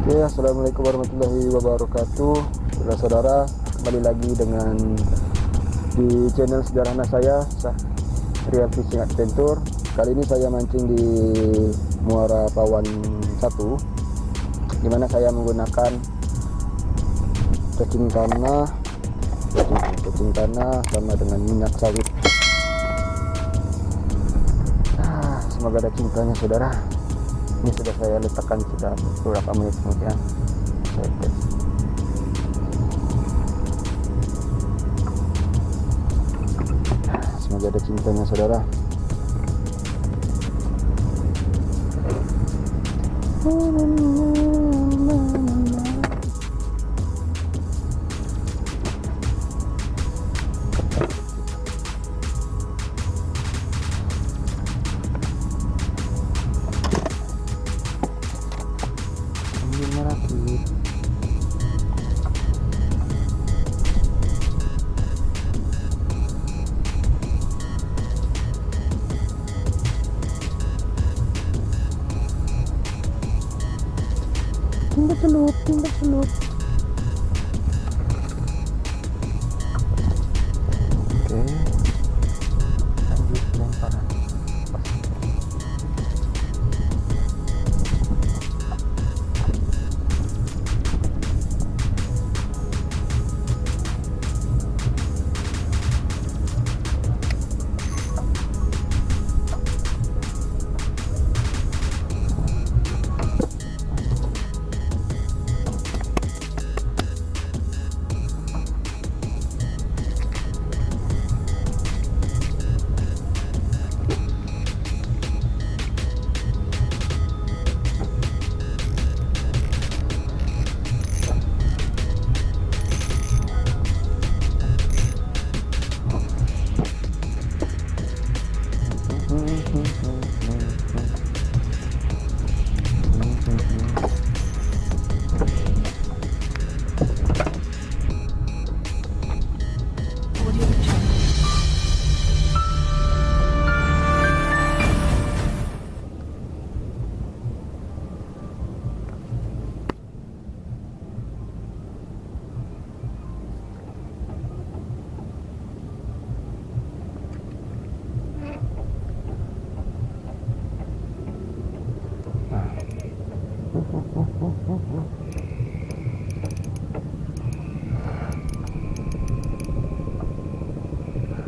Oke, assalamualaikum warahmatullahi wabarakatuh. Saudara-saudara, kembali lagi dengan di channel sederhana saya, Rial Fishing Adventure. Kali ini saya mancing di muara Prawn 1, dimana saya menggunakan cacing tanah sama dengan minyak sawit. Semoga ada cintanya, saudara. Ini sudah saya letakkan sudah beberapa menit kemudian saya tes. Semoga ada cintanya, saudara. Timba celup. Oke, lanjut lemparan.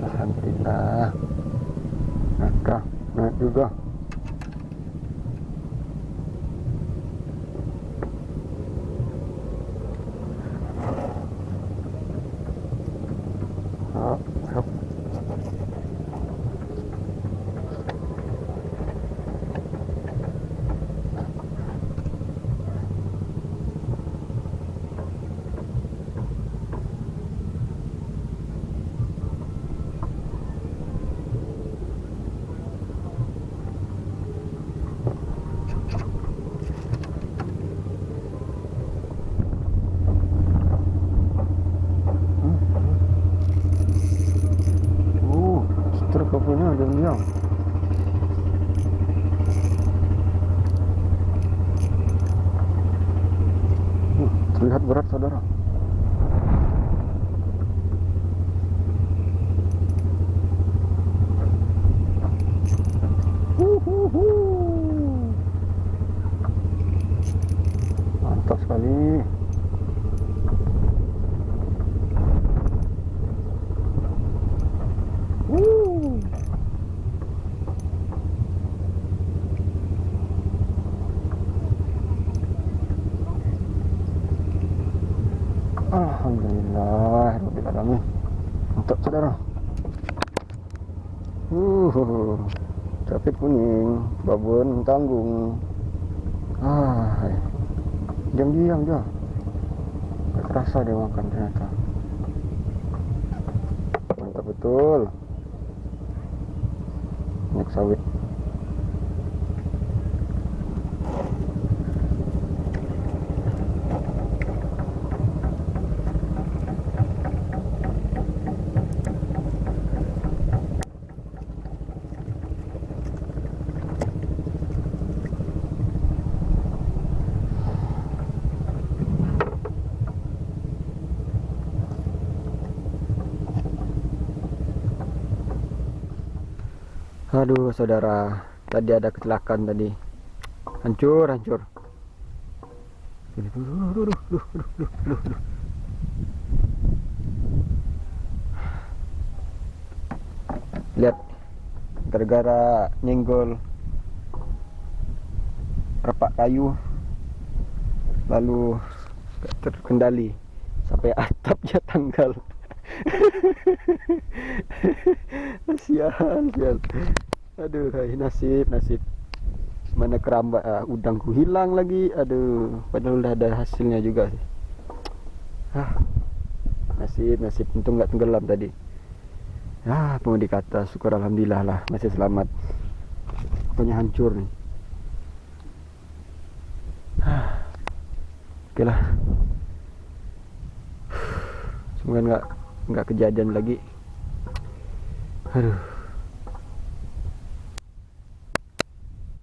Alhamdulillah, naik juga. Kopinya ada yang terlihat berat, saudara. Mantap sekali. Alhamdulillah, Rabbil alamin. Mantap, saudara. Capit kuning, babon tanggung. Diam-diam dia. Gak terasa dia makan ternyata. Mantap betul. Minyak sawit. Aduh saudara, tadi ada kecelakaan tadi. Hancur. Lihat, gara-gara nyenggol repak kayu, lalu terkendali sampai atapnya tanggal. Sial. Aduh, nasib. Mana kerambat udangku hilang lagi. Aduh, padahal udah ada hasilnya juga sih. Nasib. Untung nggak tenggelam tadi. Pengemudi kata, syukur alhamdulillah lah, masih selamat. Pokoknya hancur nih. Oke lah. Semoga nggak kejadian lagi. Aduh.